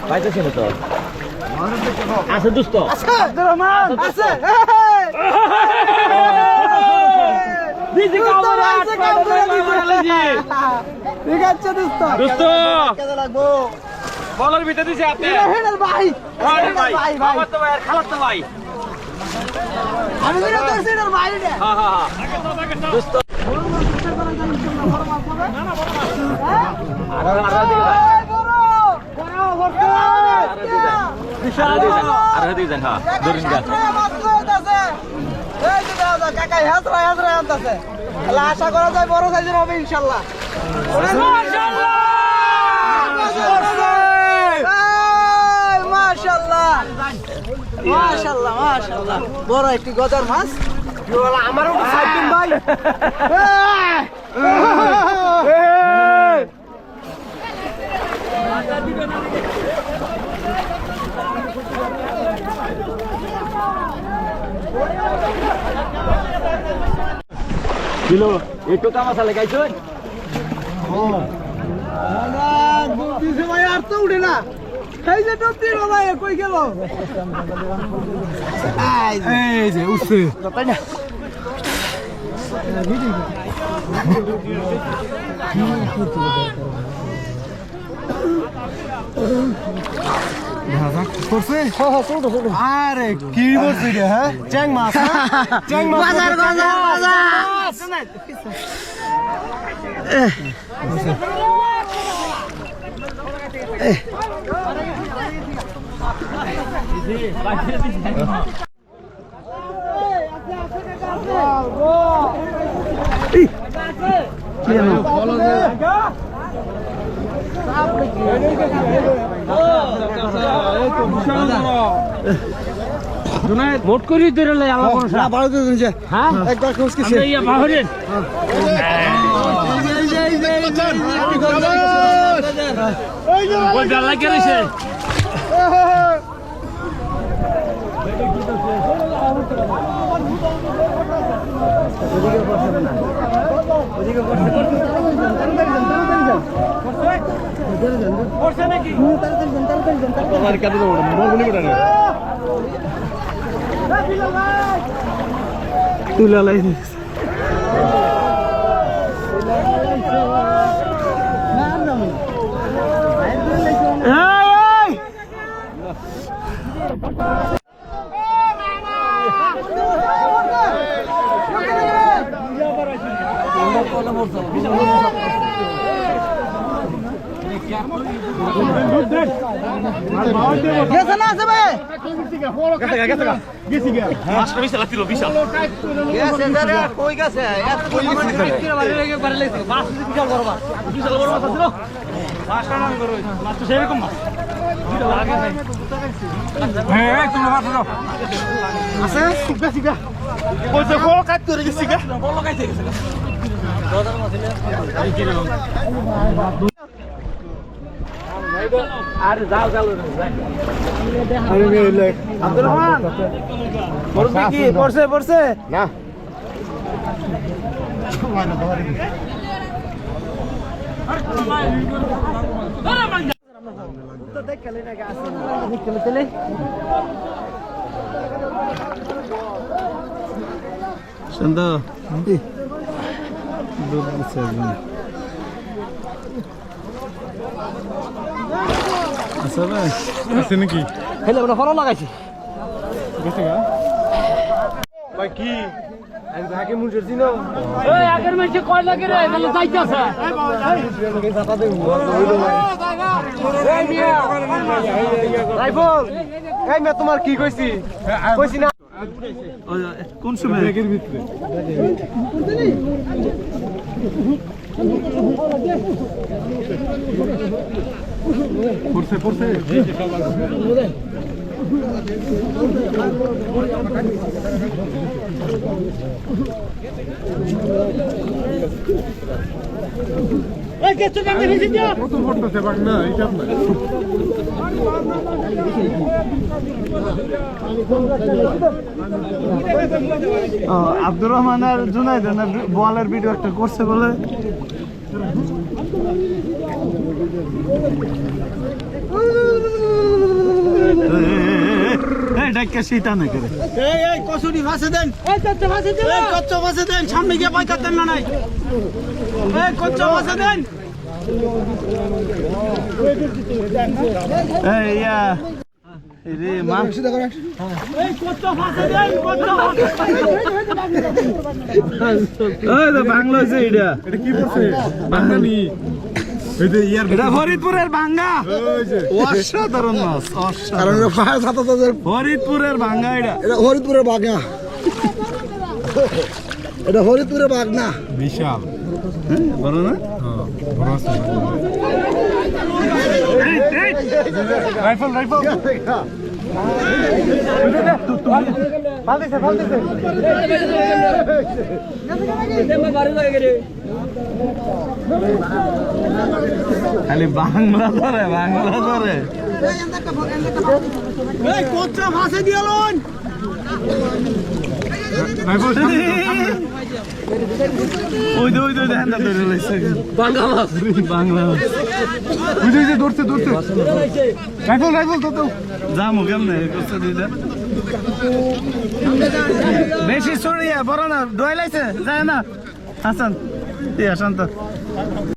পাইতেছি না তো আছে দুস্ত বলার ভিতরে দিছে আপনি ভাই আমার তো ভাই আর খালাস তো ভাই আমি তো করছি না ভাই হ্যাঁ হ্যাঁ দোস্ত আশা করা যায় বড় সাইজের হবে ইনশাল্লাহ মাশাআল্লাহ মাশাআল্লাহ মাশাআল্লাহ বড় একটি গজার মাছ আমারও সাইড দিন ভাই কিলো একটু কামাশা লাগাইছো ভাই আর তো উঠে না এই যে টপ দিল ভাই কই গেল এই যে উঠছে তাই না আরে কি বলছি রে হ্যাঁ চ্যাং মাছ চ্যাং মাছ বাজার বাজার মোট করি ধরে লাই আল্লাহ কোন না ভালো তো দিছে হ্যাঁ একবার খোঁজ কিছে আমরা ইয়া বাহরেন ওই ডালা কেরেছে ওদিকে বসে বসে নাকি তাড়াতাড়ি কাটে দাও বলবনি কোটা রে তুলা লাই দিস গেছে না আছে ভাই গেছে মাছটা বিশাল ছিল বিশাল গেছে দাদা কই গেছে এত পরিমাণ কিরা বাড়ি লাগে বাড়ি লাগছে মাছ বিশাল বড় মাছ ছিল মাছটা নাম করো মাছটা সেরকম মাছ লাগে নাই হ্যাঁ তুমি মাছ দাও আছে সিগা কইছে বড় কাট করে গেছে সিগা বড় কাইতে গেছে দাদা মাছ এই কি রে আরে যাও যাও আরে মেলে আব্দুল রহমান পড়ছে কি পড়ছে না তো দেখ কেলে না গাছ নিকলে চলে সুন্দর দুধ দিছে আছে নাকি হেলে ওটা ফলো লাগাইছি গেছে গা ভাই কি আগে মুজুর দিন ওই আগের মাসে কয় লাগে রে তাহলে যাইতাছে এই জাতা দে হইলো এই মিয়া রাইফল এই মে তোমার কি কইছি না কোন সময় ব্যাগের ভিতরে পড়ছে আব্দুর রহমান আর জুনাইদ বলের ভিডিও একটা করছে বলে ডাক্কা শীতা না করে এই কচুরি ভাসে দেন কচ্চ ভাসে দেন সামনে গিয়ে পাইকার দেন না নাই এই কচ্চ ভাসে দেন এই ইয়া রে মাংস দেখো এই কচ্চ ভাসে দেন কচ্চ এই তো বাংলা আছে এটা কি বলছে বাঙালি এটা ফরিদপুরের ভাঙ্গা অসাধারণ মাছ ফরিদপুরের ভাঙ্গা এটা হরিদপুরের বাগনা এটা হরিদপুরের বাগনা বিশাল বড় না রাইফেল রাইফেল খালি বাংলা ধরে বাংলা ধরে কোথা ভাষা দিয়ে ওই ওই দেখেন না ধরে লাইছে বাংলা মাছ বাংলা মাছ ওই যে ধরতে ধরতে রাইফেল রাইফেল তো যামু কেমনে করতে দিদা বেশি সরিয়া বড় না ডয় লাইছে যায় না হাসান শান্ত